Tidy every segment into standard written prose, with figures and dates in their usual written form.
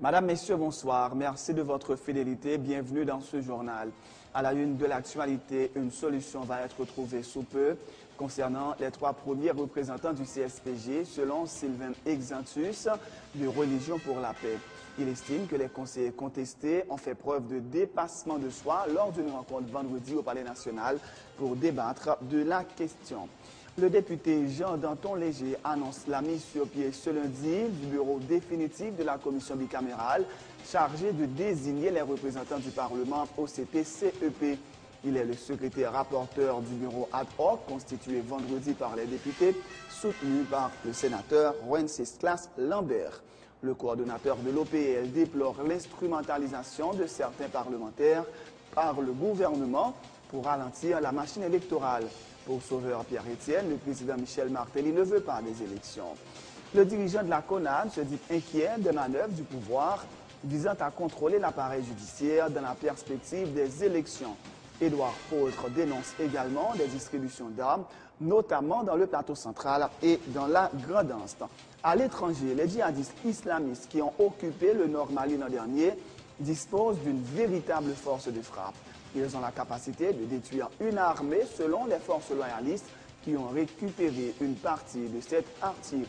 Madame, Messieurs, bonsoir. Merci de votre fidélité. Bienvenue dans ce journal. À la une de l'actualité, une solution va être trouvée sous peu concernant les 3 premiers représentants du CSPJ, selon Sylvain Exantus, de Religion pour la paix. Il estime que les conseillers contestés ont fait preuve de dépassement de soi lors d'une rencontre vendredi au Palais national pour débattre de la question. Le député Jean Danton Léger annonce la mise sur pied ce lundi du bureau définitif de la commission bicamérale chargée de désigner les représentants du Parlement au CT-CEP. Il est le secrétaire rapporteur du bureau ad hoc constitué vendredi par les députés, soutenu par le sénateur Wenceslas Lambert. Le coordonnateur de l'OPL déplore l'instrumentalisation de certains parlementaires par le gouvernement pour ralentir la machine électorale. Pour Sauveur Pierre-Étienne, le président Michel Martelly ne veut pas des élections. Le dirigeant de la CONAD se dit inquiet des manœuvres du pouvoir visant à contrôler l'appareil judiciaire dans la perspective des élections. Édouard Poultre dénonce également des distributions d'armes, notamment dans le plateau central et dans la Grande Anse. À l'étranger, les djihadistes islamistes qui ont occupé le Nord Mali l'an dernier disposent d'une véritable force de frappe. Ils ont la capacité de détruire une armée selon les forces loyalistes qui ont récupéré une partie de cette artillerie.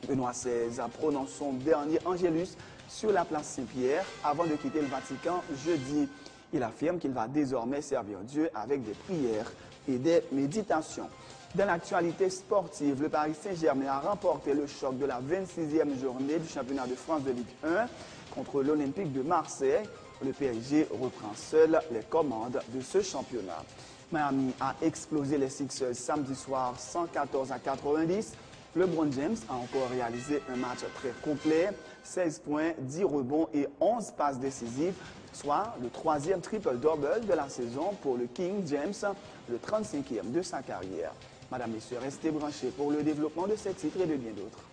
Benoît XVI prononce son dernier Angélus sur la place Saint-Pierre avant de quitter le Vatican jeudi. Il affirme qu'il va désormais servir Dieu avec des prières et des méditations. Dans l'actualité sportive, le Paris Saint-Germain a remporté le choc de la 26e journée du championnat de France de Ligue 1 contre l'Olympique de Marseille. Le PSG reprend seul les commandes de ce championnat. Miami a explosé les Sixers samedi soir 114-90. LeBron James a encore réalisé un match très complet, 16 points, 10 rebonds et 11 passes décisives, soit le 3e triple-double de la saison pour le King James, le 35e de sa carrière. Madame, Messieurs, restez branchés pour le développement de ces titres et de bien d'autres.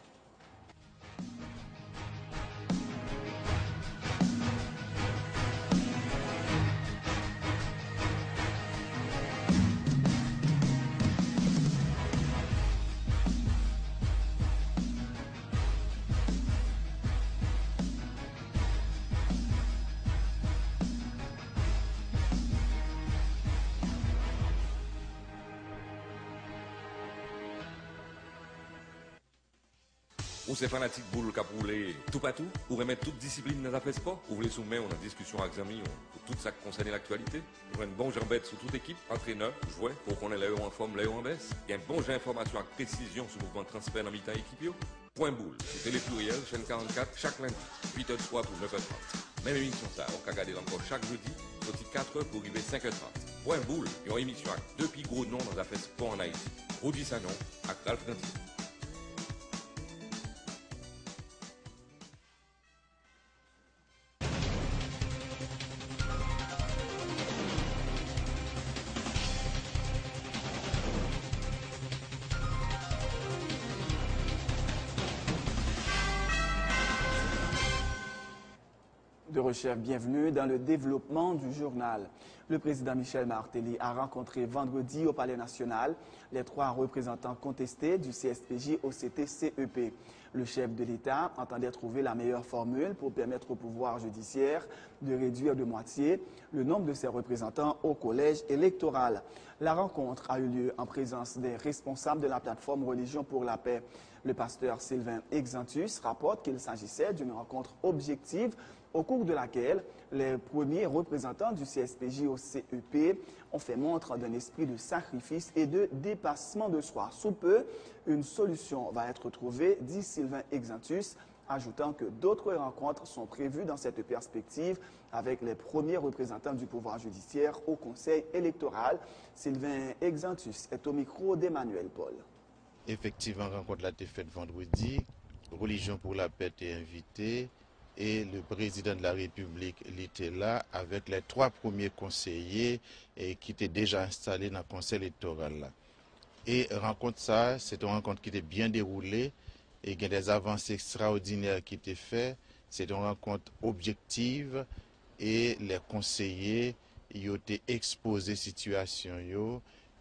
Ou c'est fanatique boule qui a roulé tout partout, ou remettre toute discipline dans la sport, ou voulez soumettre en discussion avec amis pour tout ça qui concerne l'actualité. Ou un bon jambette sur toute équipe, entraîneur, joueur, pour qu'on ait l'air en forme, l'air en baisse. Et un bon jeu d'information avec précision sur le mouvement de transfert dans mi-temps équipe. Point boule, c'est Télépluriel, chaîne 44, chaque lundi, 8h soir pour 9h30. Même émission ça, on peut regarder encore chaque jeudi, sorti 4h pour arriver 5h30. Point boule, et une émission avec 2 plus gros noms dans la fête sport en Haïti. Rodi Sanon, avec Ralph Nanty. De recherche, bienvenue dans le développement du journal. Le président Michel Martelly a rencontré vendredi au Palais national les 3 représentants contestés du CSPJ au CT-CEP. Le chef de l'État entendait trouver la meilleure formule pour permettre au pouvoir judiciaire de réduire de moitié le nombre de ses représentants au collège électoral. La rencontre a eu lieu en présence des responsables de la plateforme Religion pour la paix. Le pasteur Sylvain Exantus rapporte qu'il s'agissait d'une rencontre objective au cours de laquelle les premiers représentants du CSPJ au CEP ont fait montre d'un esprit de sacrifice et de dépassement de soi. Sous peu, une solution va être trouvée, dit Sylvain Exantus, ajoutant que d'autres rencontres sont prévues dans cette perspective avec les premiers représentants du pouvoir judiciaire au Conseil électoral. Sylvain Exantus est au micro d'Emmanuel Paul. Effectivement, rencontre l'a été faite vendredi. Religion pour la paix est invitée. Et le président de la République était là avec les 3 premiers conseillers qui étaient déjà installés dans le conseil électoral. Et rencontre ça, c'est une rencontre qui était bien déroulée et il y a des avancées extraordinaires qui étaient faites. C'est une rencontre objective et les conseillers ils ont été exposés situation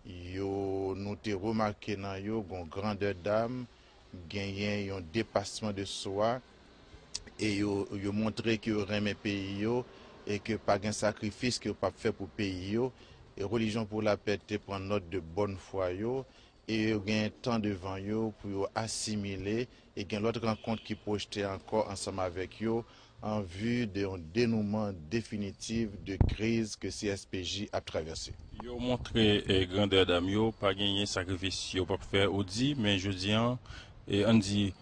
ils ont noté remarqué dans une grandeur d'âme, gagné un dépassement de soi. et yo montré que remet pays yo et que pas un sacrifice que pas fait pour pays yo et religion pour la paix te prend note de bonne foi yo et yo gain temps devant yo pour yo assimiler et gain l'autre rencontre qui projeté encore ensemble avec yo en vue d'un dénouement définitif de crise que CSPJ a traversé. Yo montré grandeur d'âme yo, pas gagné sacrifice yo pas faire au dit mais je dis et on dit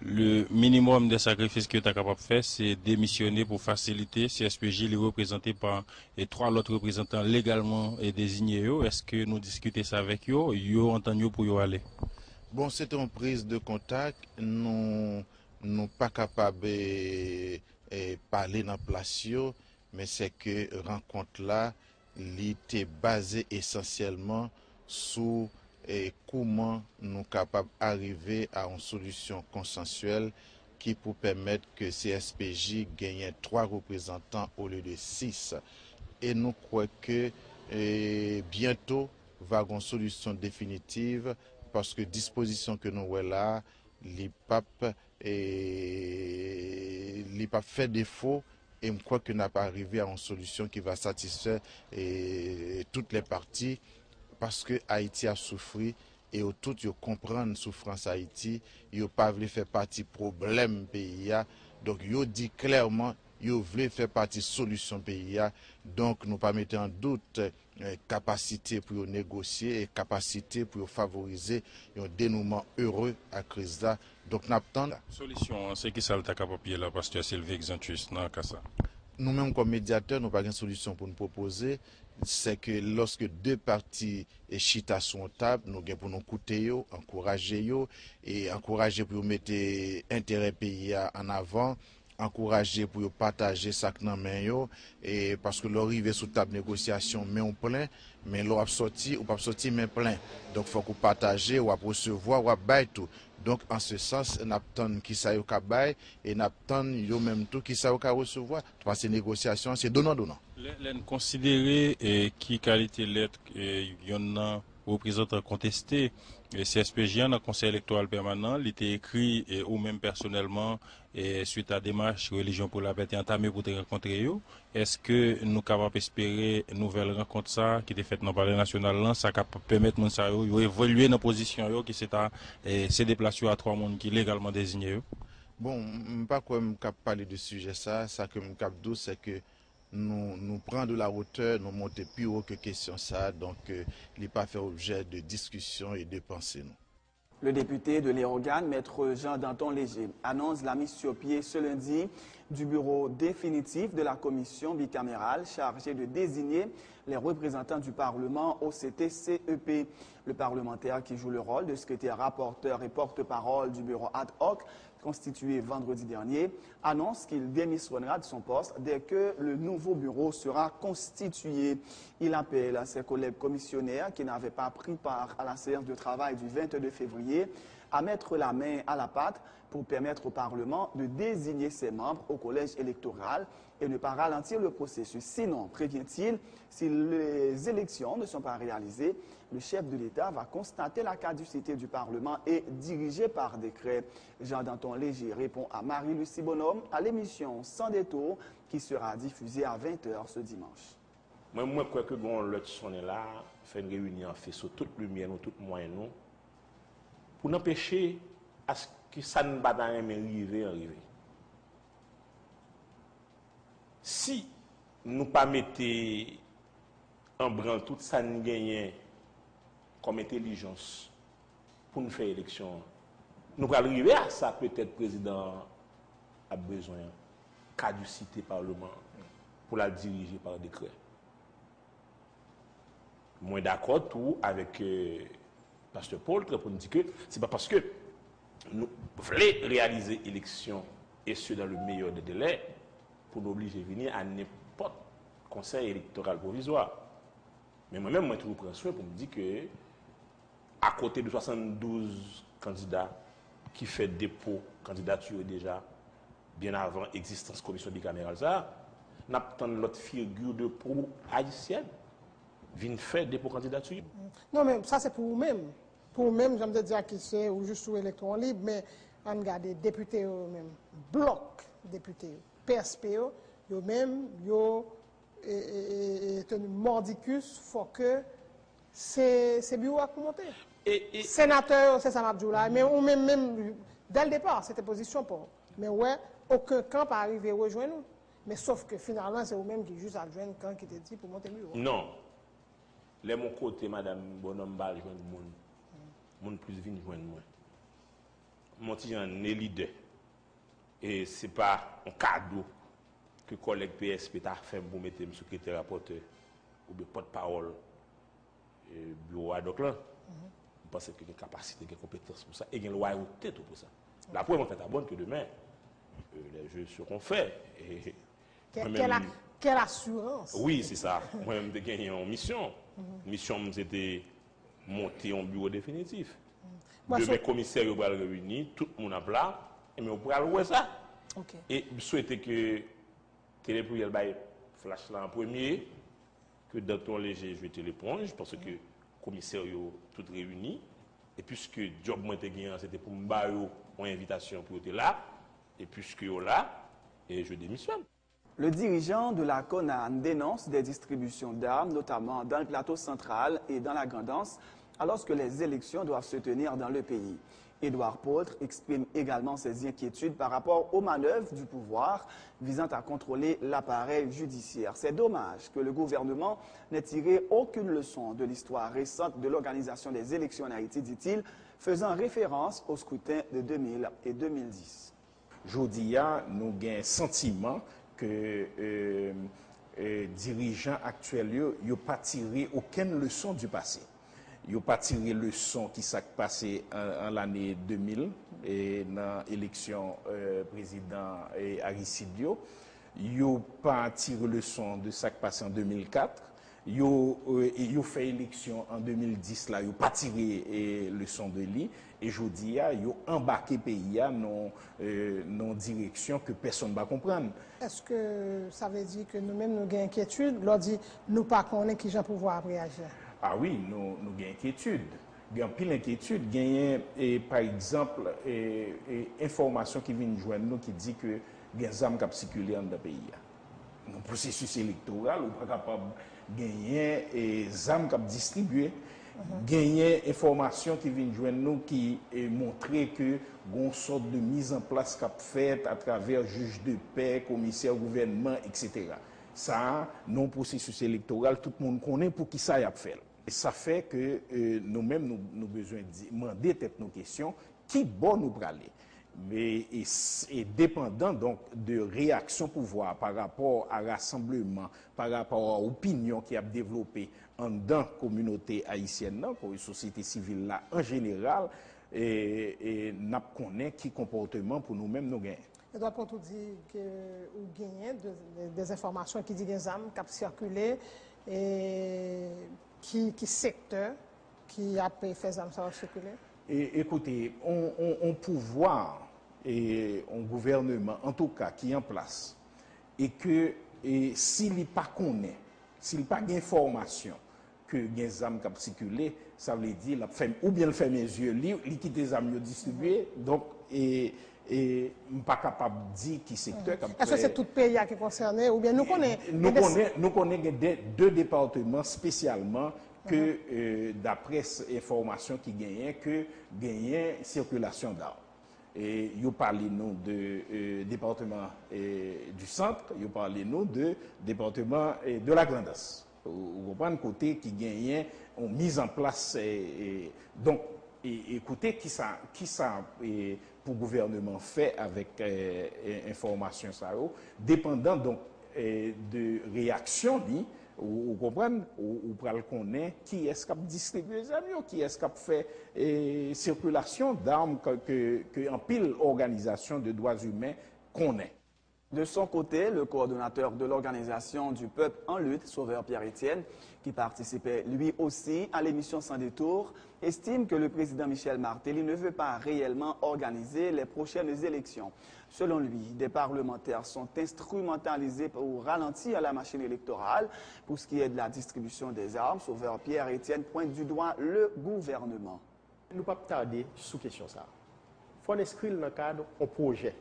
le minimum de sacrifices que tu es capable de faire, c'est démissionner pour faciliter CSPJ, les représentés par et 3 autres représentants légalement désignés. Est-ce que nous discutons ça avec eux? Yo entendu pour y aller? Bon, c'est une prise de contact. Nous pas capables de parler dans place, mais c'est que rencontre là, était basée essentiellement sur comment nous capables d'arriver à une solution consensuelle qui pour permettre que CSPJ gagne 3 représentants au lieu de 6. Et nous croyons que bientôt va avoir une solution définitive parce que disposition que nous avons là, les papes fait défaut et je crois que nous n'a pas arrivé à une solution qui va satisfaire toutes les parties parce que Haïti a souffert et tout yo comprendre souffrance Haïti, yo pas voulu faire partie problème pays donc yo dit clairement yo voulu faire partie solution pays donc nous pas mettre en doute capacité pour négocier et capacité pour favoriser un dénouement heureux à crise là donc n'attend solution c'est qui ça le capable là pasteur Sylvain Xantus dans ça. Nous-mêmes comme médiateurs nous pas une solution pour nous proposer c'est que lorsque 2 parties et chita sur table nous gain pour nous écouter yo encourager yo et encourager pour mettre intérêt pays en avant encourager pour partager ça dans main yo et parce que l'arrivée sous table négociation mais on plein mais l'on sorti ou pas sorti mais plein donc faut qu'on partager ou recevoir ou bailler tout donc en ce sens n'attend qui ça yo ka bailler et n'attend yo même tout qui ça yo ka recevoir parce que négociation c'est donnant les considérer qui qualité lettre yon a représentant contesté CSPJ dans le conseil électoral permanent, il était écrit ou même personnellement suite à démarche religion pour la paix entamée pour te rencontrer. Est-ce que nous sommes capables d'espérer une nouvelle rencontre ça qui était faite dans le palais national là, ça capable permettre mon ça évoluer dans position qui c'est à se déplacer à 3 monde qui légalement désignés. Bon, pas quoi me cap parler de sujet ça que me cap d'où c'est que nous prenons de la hauteur, nous montons plus haut que question ça, donc il n'est pas fait objet de discussion et de pensée. Non. Le député de l'Érogane, Maître Jean Danton Léger, annonce la mise sur pied ce lundi du bureau définitif de la commission bicamérale chargée de désigner les représentants du Parlement au CTCEP. Le parlementaire qui joue le rôle de secrétaire rapporteur et porte-parole du bureau ad hoc constitué vendredi dernier, annonce qu'il démissionnera de son poste dès que le nouveau bureau sera constitué. Il appelle à ses collègues commissionnaires qui n'avaient pas pris part à la séance de travail du 22 février à mettre la main à la pâte pour permettre au Parlement de désigner ses membres au collège électoral et ne pas ralentir le processus. Sinon, prévient-il, si les élections ne sont pas réalisées, le chef de l'État va constater la caducité du Parlement et diriger par décret. Jean Danton Léger répond à Marie-Lucie Bonhomme à l'émission Sans détour qui sera diffusée à 20h ce dimanche. Moi, je crois que l'autre son est là, fait une réunion, fait sur toute lumière, toute moyen, pour empêcher à ce que ça ne va pas arriver. Si nous ne pas mettre en branle tout ça nous gagne comme intelligence pour nous faire élection, nous allons arriver à ça peut-être le président a besoin de caducité parlement pour la diriger par décret. Moi d'accord tout avec Pasteur Paul pour nous dire que c'est pas parce que nous voulons réaliser l'élection et ce dans le meilleur des délais pour nous obliger à venir à n'importe conseil électoral provisoire. Mais moi-même, je prends soin pour me dire que à côté de 72 candidats qui fait dépôt candidature déjà bien avant l'existence de la commission bicamérale, nous avons l'autre figure de pro haïtienne vient faire dépôt candidature. Non, mais ça c'est pour vous-même. Pour vous-même, j'aime dire que c'est ou juste sous électron libre, mais on regarde députés eux-mêmes, bloc députés, PSP, eux-mêmes, tenu mordicus, faut que c'est bureau à monter. Sénateur, c'est ça Abdoulaye, mais on même dès le départ, c'était position pour. Mais ouais, aucun camp pas arrivé à rejoindre nous. Mais sauf que finalement, c'est vous-même qui juste adjoint le camp qui te dit pour monter le bureau. Non. Les mon côté, madame Bonhomme, va rejoindre le monde. Monde plus vite joindre moi. Mon petit est leader. Et ce n'est pas un cadeau que le collègue PSP t'a fait pour mettre le secrétaire rapporteur ou bien porte-parole bureau ad hoc là. Je pense qu'il y a une capacité, une compétence pour ça et il y a une loyauté pour ça. La preuve, en fait, à bonne que demain, les jeux seront faits. Et quelle assurance? Oui, c'est ça. Moi-même, j'ai gagné en mission. Mission, c'était monter en bureau définitif. Mes commissaires vont réunir, tout le monde à plat, et on pourra louer ça. Okay. Et je souhaite que Télépriel baille flash là en premier, que dans ton léger, je vais te l'éponge, parce que commissaire tout réunis. Et puisque le job moi c'était pour me bailler une invitation pour être là, et puisque là, et je démissionne. Le dirigeant de la CONAN dénonce des distributions d'armes, notamment dans le plateau central et dans la Grand'Anse, alors que les élections doivent se tenir dans le pays. Édouard Poltre exprime également ses inquiétudes par rapport aux manœuvres du pouvoir visant à contrôler l'appareil judiciaire. C'est dommage que le gouvernement n'ait tiré aucune leçon de l'histoire récente de l'organisation des élections en Haïti, dit-il, faisant référence au scrutin de 2000 et 2010. Aujourd'hui, nous avons un sentiment que les dirigeants actuels n'ont pas tiré aucune leçon du passé. Ils n'ont pas tiré leçon qui s'est passé en l'année 2000 et dans l'élection président Aristide. Ils n'ont pas tiré leçon de ce qui s'est passé en 2004. Ils ont fait élection en 2010, là, ils n'ont pas tiré leçon de lui. Et aujourd'hui, ils ont embarqué le pays dans une direction que personne ne va comprendre. Est-ce que ça veut dire que nous-mêmes, nous avons inquiétude, nous ne pas connaître qui va pouvoir réagir? Ah oui, nous avons inquiétude. Nous avons pile inquiétude. Par exemple, information qui vient de joindre nous qui dit que il y a des armes qui circulent dans le pays. Dans le processus électoral, on n'est pas capable de gagner des armes qui distribuées. Gagner information qui vient de joindre nous qui montre que il y a une sorte de mise en place qui est faite à travers juge de paix, commissaire gouvernement, etc. Ça, non processus électoral, tout le monde connaît pour qui ça y a fait. Et ça fait que nous-mêmes, nous avons besoin de demander nos questions, qui bon nous praler. Mais et dépendant donc de réaction pouvoir par rapport à rassemblement, par rapport à l'opinion qui a développé en dans la communauté haïtienne, pour la société civile là en général, et nous connaissons qui comportement pour nous-mêmes nous gagnons. Edouard Poltre dit que vous gagnez des informations qui disent des armes qui ont circulé et qui secteur qui a fait des armes circuler. Écoutez, on pouvoir et un gouvernement, en tout cas, qui est en place, et que s'il n'est pas connaît, s'il n'a pas d'information que les armes qui ont circulé, ça veut dire ou bien il fait mes yeux, il quitte les armes distribuées, donc et pas capable de dire qui secteur. Est-ce que c'est tout le pays qui est concerné ou bien nous connaissons? Nous connaissons deux départements spécialement que d'après information qui gagnent, que gagnent circulation d'armes. Et vous parlez nous de département du centre, vous parlez nous de département de la Grand'Anse. Vous comprenez côté qui gagnent ont mis en place donc écoutez qui ça pour le gouvernement fait avec information ça dépendant donc de réaction vous comprenez ou pral connaît qui est-ce qui a distribué les armes, qui est-ce qui a fait circulation d'armes que en pile organisation de droits humains connaît. De son côté, le coordonnateur de l'organisation du peuple en lutte, Sauveur Pierre-Étienne, qui participait lui aussi à l'émission Sans détour, estime que le président Michel Martelly ne veut pas réellement organiser les prochaines élections. Selon lui, des parlementaires sont instrumentalisés pour ralentir la machine électorale. Pour ce qui est de la distribution des armes, Sauveur Pierre-Étienne pointe du doigt le gouvernement. Nous ne pouvons pas tarder sous question ça. Il faut inscrire dans le cadre un projet.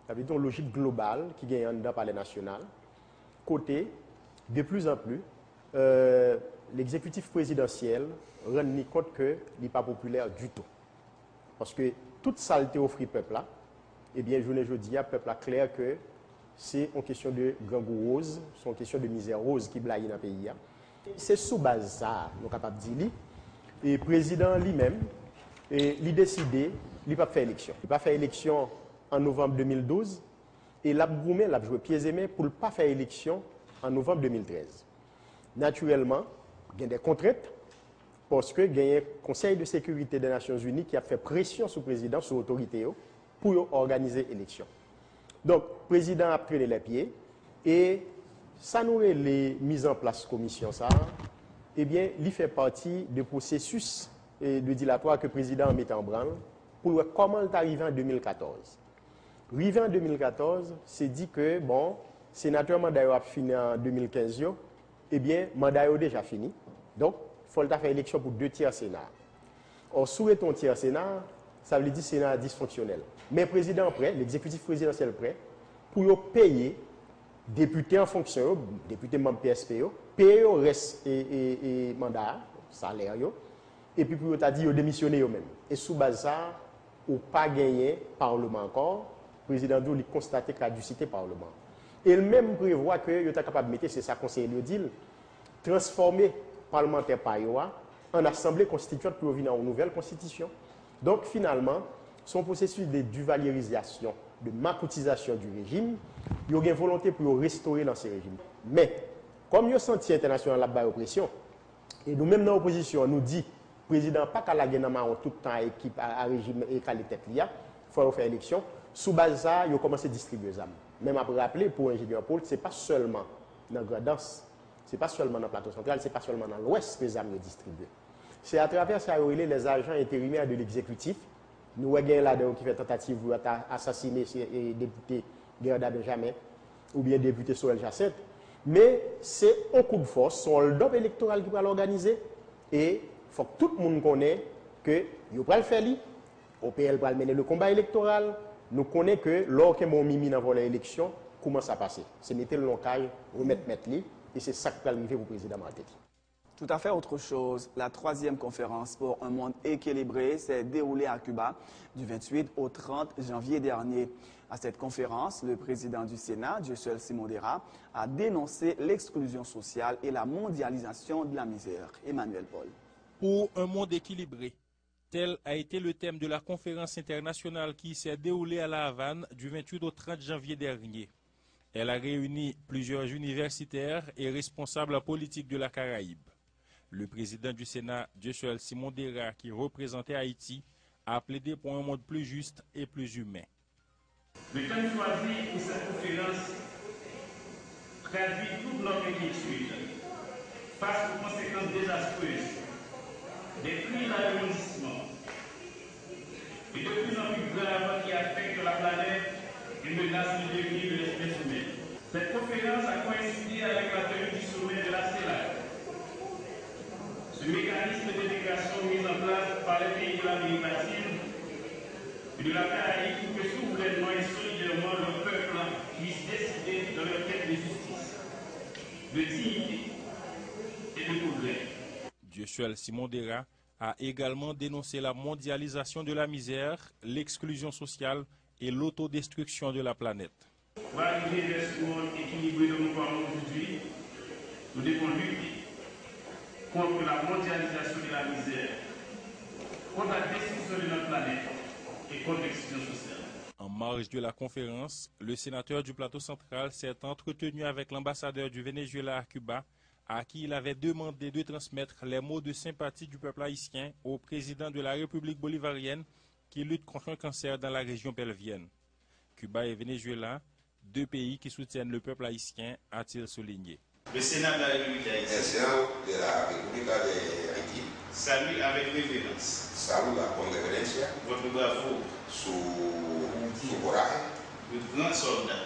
Ça veut dire une logique globale qui gagne dans le palais national. Côté, de plus en plus, l'exécutif présidentiel rend compte que il n'est pas populaire du tout. Parce que toute saleté offre au peuple là, eh bien, je ne dis pas, le peuple a clair que c'est une question de gangou rose, c'est une question de misère rose qui blaye dans le pays. C'est sous base ça, nous sommes capables de dire. Et le président lui-même, il a décidé, il n'a pas fait élection. Il n'a pas fait élection en novembre 2012 et il a joué pieds et mains pour ne pas faire élection en novembre 2013. Naturellement, il y a des contraintes parce que il y a un Conseil de sécurité des Nations Unies qui a fait pression sur le président, sur l'autorité, pour organiser l'élection. Donc, le président a traîné les pieds et ça nous est les mises en place de la commission, ça, eh bien, il fait partie du processus de dilatoire que le président met en branle pour voir comment il est arrivé en 2014. Arrivé en 2014, c'est dit que, bon, sénateur mandat a fini en 2015, eh bien, mandat a déjà fini. Donc, il faut faire élection pour 2 tiers Sénat. Or, sous ton tiers Sénat, ça veut dire Sénat dysfonctionnel. Mais le président prêt, l'exécutif présidentiel prêt, pour payer députés en fonction, députés membres PSP, payer le reste et mandat, salaire, et puis pour dire démissionner eux-mêmes. Et sous base ça, ou pas gagné Parlement encore, le président Dou a constaté caducité Parlement. Et même prévoit que il est capable de mettre, c'est ça conseiller le dit, transformer parlementaire par en assemblée constituante pour venir en nouvelle constitution. Donc finalement, son processus de duvalierisation, de macoutisation du régime, il y a une volonté pour restaurer l'ancien régime. Mais, comme le senti international la bas oppression, et nous-mêmes dans l'opposition, nous dit, le président pas qu'à la guerre tout le temps équipe à régime et qu'à l'état il faut faire élection. Sous base ça, il a commencé à distribuer les armes. Même après rappeler, pour l'ingénieur Paul, ce n'est pas seulement dans la Grandance, ce n'est pas seulement dans le plateau central, ce n'est pas seulement dans l'ouest que les armes sont distribuées. C'est à travers ça que les agents intérimaires de l'exécutif. Nous avons là qui fait tentative d'assassiner les députés Gerda Benjamin ou bien député Sorel Jacette. Mais c'est un coup de force, son hold-up électoral qui va l'organiser. Et il faut que tout le monde connaisse que il va le faire. OPL va mener le combat électoral. Nous connaissons que lorsque mon mimi dans l'élection, comment ça passe. C'est mettre le longage, remettre lui, et c'est ça qui va arriver pour le président Martelly. Tout à fait autre chose. La 3e conférence pour un monde équilibré s'est déroulée à Cuba du 28 au 30 janvier dernier. À cette conférence, le président du Sénat, Josuel Simondera, a dénoncé l'exclusion sociale et la mondialisation de la misère. Emmanuel Paul. Pour un monde équilibré, tel a été le thème de la conférence internationale qui s'est déroulée à La Havane du 28 au 30 janvier dernier. Elle a réuni plusieurs universitaires et responsables politiques de la Caraïbe. Le président du Sénat, Josuel Simondera, qui représentait Haïti, a plaidé pour un monde plus juste et plus humain. Le thème choisi pour cette conférence traduit toute notre inquiétude face aux conséquences désastreuses des crises à rebondissement et de plus en plus graves qui affectent la planète et menacent le devenir de l'espèce humaine. Cette conférence a coïncidé avec la tenue du sommet de la CELAC. Ce mécanisme d'intégration mis en place par les pays de l'Amérique latine et de la Caraïbe pour que souverainement et solidairement le peuple puisse décider de leur quête de justice, de dignité et de progrès. Josuel Simondera a également dénoncé la mondialisation de la misère, l'exclusion sociale et l'autodestruction de la planète. Pour arriver vers ce monde équilibré dont nous parlons aujourd'hui, nous devons lutter contre la mondialisation de la misère, contre la destruction de notre planète et contre l'exclusion sociale. En marge de la conférence, le sénateur du plateau central s'est entretenu avec l'ambassadeur du Venezuela à Cuba, à qui il avait demandé de transmettre les mots de sympathie du peuple haïtien au président de la République bolivarienne qui lutte contre un cancer dans la région pelvienne. Cuba et Venezuela, 2 pays qui soutiennent le peuple haïtien, a-t-il souligné. Le Sénat de la République haïtienne salue avec révérence votre bravo, votre grand soldat,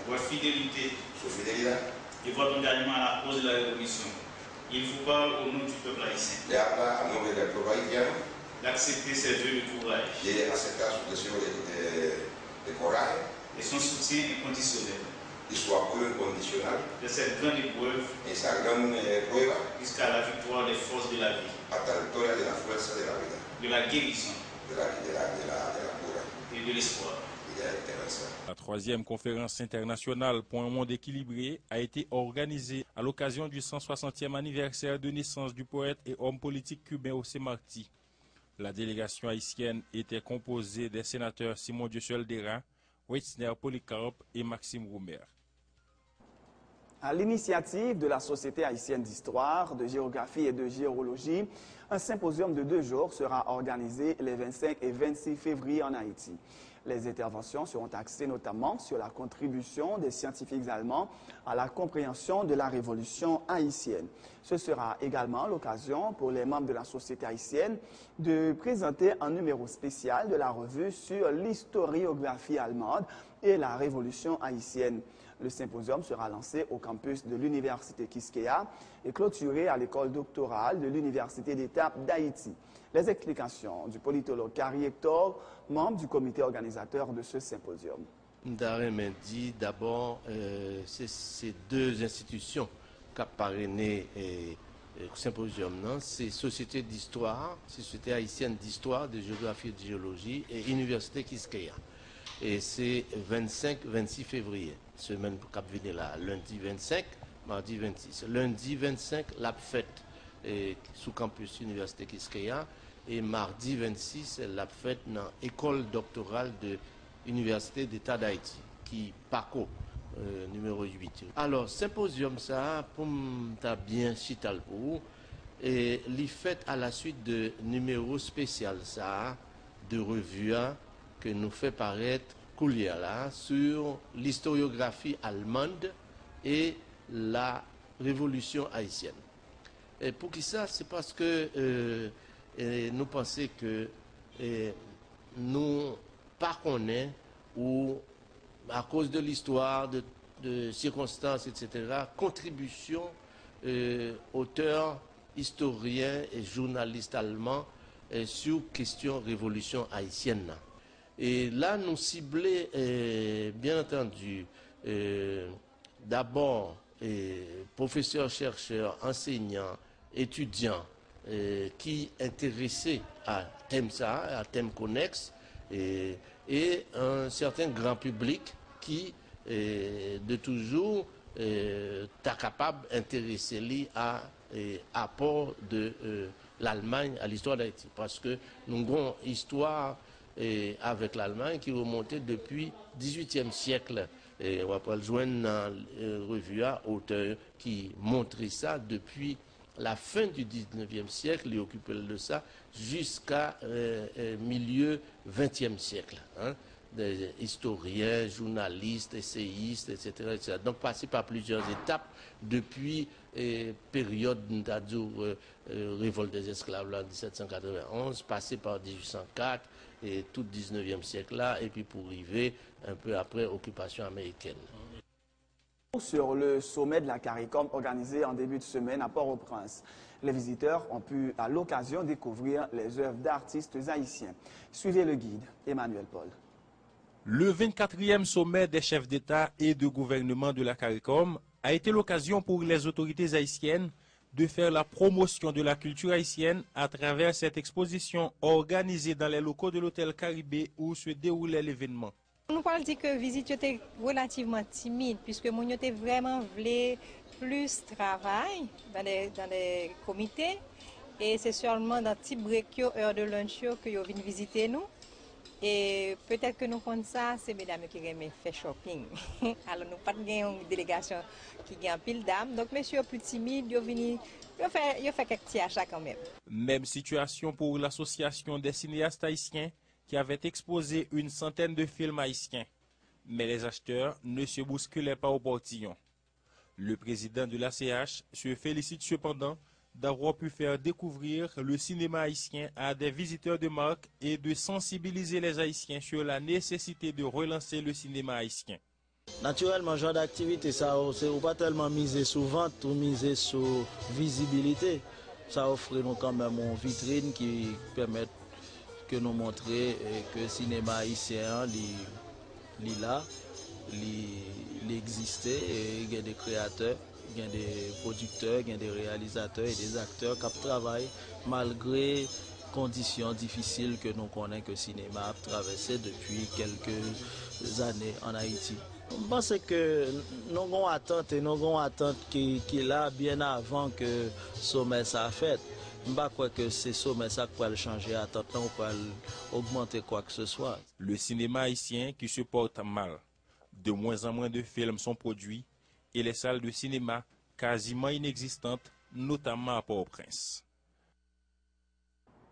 votre fidélité et votre engagement à la cause de la révolution. Il vous parle au nom du peuple haïtien. d'accepter ses vœux de courage de aceptar sus deseos de coraje et son soutien inconditionnel y su apoyo incondicional de cette grande épreuve esa gran prueba jusqu'à la victoire des forces de la vie, hasta la victoria de la fuerza de la vida, de la guérison de la cura et de l'espoir. y de la esperanza. La troisième conférence internationale pour un monde équilibré a été organisée à l'occasion du 160e anniversaire de naissance du poète et homme politique cubain José Martí. La délégation haïtienne était composée des sénateurs Simon Dieusoldera, Wetzner Polycarpe et Maxime Roumer. À l'initiative de la Société haïtienne d'histoire, de géographie et de géologie, un symposium de 2 jours sera organisé les 25 et 26 février en Haïti. Les interventions seront axées notamment sur la contribution des scientifiques allemands à la compréhension de la révolution haïtienne. Ce sera également l'occasion pour les membres de la société haïtienne de présenter un numéro spécial de la revue sur l'historiographie allemande et la révolution haïtienne. Le symposium sera lancé au campus de l'Université Quisqueya et clôturé à l'école doctorale de l'Université d'État d'Haïti. Les explications du politologue Carrie Hector, membre du comité organisateur de ce symposium. Darren dit d'abord, c'est ces 2 institutions qui ont parrainé le symposium, c'est Société d'histoire, Société haïtienne d'histoire, de géographie et de géologie et Université Quisqueya. Et c'est 25-26 février. Semaine pour Cap venir là, lundi 25, mardi 26. Lundi 25, la fête sous campus Université Quisqueya et mardi 26, la fête dans l'école doctorale de l'Université d'État d'Haïti, qui PACO, numéro 8. Alors, symposium ça, pour m'ta bien chital pour et l'y fait à la suite de numéro spécial ça, de revue que nous fait paraître là, sur l'historiographie allemande et la révolution haïtienne. Et pour qui ça? C'est parce que nous pensons que nous pas connaissons ou à cause de l'histoire, de circonstances, etc., contribution auteurs, historiens et journalistes allemands sur question révolution haïtienne. Et là, nous ciblons, bien entendu, d'abord, professeurs, chercheurs, enseignants, étudiants, qui intéressés à thème ça, à thème connexe, et un certain grand public qui, de toujours, est capable d'intéresser à l'apport de l'Allemagne à l'histoire d'Haïti. Parce que nous avons une histoire avec l'Allemagne qui remontait depuis le XVIIIe siècle. Et on va pas le joindre dans la revue à auteur qui montrait ça depuis la fin du XIXe siècle, il occupait de ça, jusqu'à milieu XXe siècle. Des historiens, journalistes, essayistes, etc. Donc passé par plusieurs étapes depuis période révolte des esclaves là, 1791, passé par 1804 et tout le 19e siècle là, et puis pour arriver un peu après occupation américaine. Sur le sommet de la CARICOM organisé en début de semaine à Port-au-Prince, les visiteurs ont pu à l'occasion découvrir les œuvres d'artistes haïtiens. Suivez le guide, Emmanuel Paul. Le 24e sommet des chefs d'État et de gouvernement de la CARICOM a été l'occasion pour les autorités haïtiennes de faire la promotion de la culture haïtienne à travers cette exposition organisée dans les locaux de l'hôtel Caribé où se déroulait l'événement. On peut dire que la visite était relativement timide puisque nous avons vraiment voulu plus travail dans les comités et c'est seulement dans petit break, heure de lunch que vous venez visiter nous. Et peut-être que nous faisons ça, c'est mesdames qui aiment faire shopping. Alors nous n'avons pas une délégation qui a pile d'âme. Donc monsieur plus timide, ils fait quelques petits achats quand même. Même situation pour l'association des cinéastes haïtiens qui avait exposé une centaine de films haïtiens. Mais les acheteurs ne se bousculaient pas au portillon. Le président de l'ACH se félicite cependant d'avoir pu faire découvrir le cinéma haïtien à des visiteurs de marque et de sensibiliser les Haïtiens sur la nécessité de relancer le cinéma haïtien. Naturellement, genre d'activité, ça c'est pas tellement misé sur vente ou misé sur visibilité. Ça offre nous quand même une vitrine qui permet que nous montrer que le cinéma haïtien, il là, il existe, et il y a des créateurs, il y a des producteurs, il y a des réalisateurs et des acteurs qui travaillent malgré conditions difficiles que nous connaissons que le cinéma a traversé depuis quelques années en Haïti. Je pense que nous avons attente et nous avons attente qui est là bien avant que le sommet soit fait. Je ne crois pas que c'est sommet ça qui va changer attente ou va augmenter quoi que ce soit. Le cinéma haïtien qui se porte mal. De moins en moins de films sont produits et les salles de cinéma quasiment inexistantes, notamment à Port-au-Prince.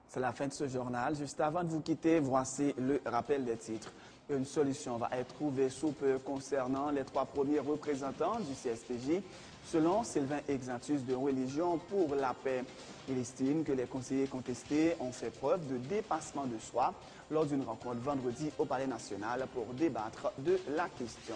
C'est la fin de ce journal. Juste avant de vous quitter, voici le rappel des titres. Une solution va être trouvée sous peu concernant les 3 premiers représentants du CSPJ, selon Sylvain Exantus de Religion pour la paix. Il estime que les conseillers contestés ont fait preuve de dépassement de soi lors d'une rencontre vendredi au Palais national pour débattre de la question.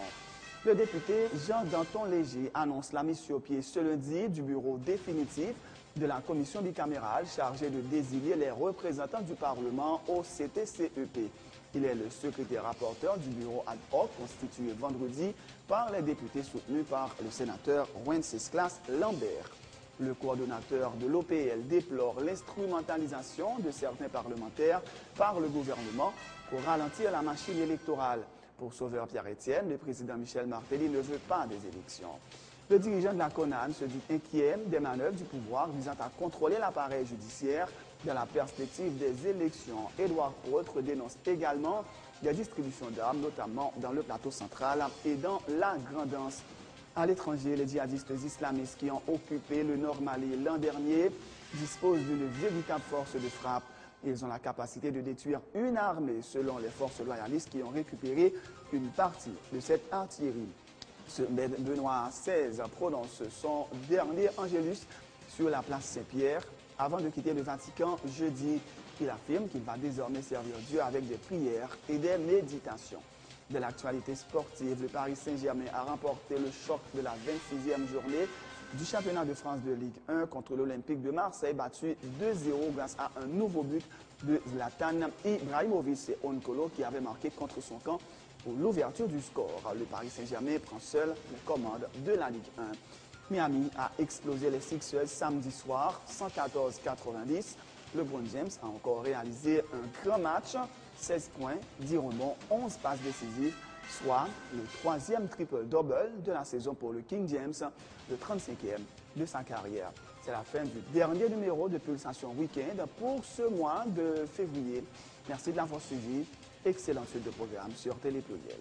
Le député Jean Danton Léger annonce la mise sur pied ce lundi du bureau définitif de la commission bicamérale chargée de désigner les représentants du Parlement au CTCEP. Il est le secrétaire rapporteur du bureau ad hoc constitué vendredi par les députés soutenus par le sénateur Wenceslas Lambert. Le coordonnateur de l'OPL déplore l'instrumentalisation de certains parlementaires par le gouvernement pour ralentir la machine électorale. Pour Sauveur Pierre-Étienne, le président Michel Martelly ne veut pas des élections. Le dirigeant de la CONAN se dit inquiet des manœuvres du pouvoir visant à contrôler l'appareil judiciaire dans la perspective des élections. Édouard Potre dénonce également des distributions d'armes, notamment dans le plateau central et dans la Grand'Anse. À l'étranger, les djihadistes islamistes qui ont occupé le Nord Mali l'an dernier disposent d'une véritable force de frappe. Ils ont la capacité de détruire une armée, selon les forces loyalistes qui ont récupéré une partie de cette artillerie. Benoît XVI prononce son dernier Angélus sur la place Saint-Pierre avant de quitter le Vatican jeudi. Il affirme qu'il va désormais servir Dieu avec des prières et des méditations. De l'actualité sportive, le Paris Saint-Germain a remporté le choc de la 26e journée du championnat de France de Ligue 1 contre l'Olympique de Marseille, battu 2-0 grâce à un nouveau but de Zlatan Ibrahimovic et Onkolo qui avait marqué contre son camp pour l'ouverture du score. Le Paris Saint-Germain prend seul les commandes de la Ligue 1. Miami a explosé les Sixers samedi soir, 114-90. LeBron James a encore réalisé un grand match, 16 points, 10 rebonds, 11 passes décisives, soit le 3e triple-double de la saison pour le King James, le 35e de sa carrière. C'est la fin du dernier numéro de Pulsation Week-end pour ce mois de février. Merci de l'avoir suivi. Excellente suite de programme sur Télé Pluriel.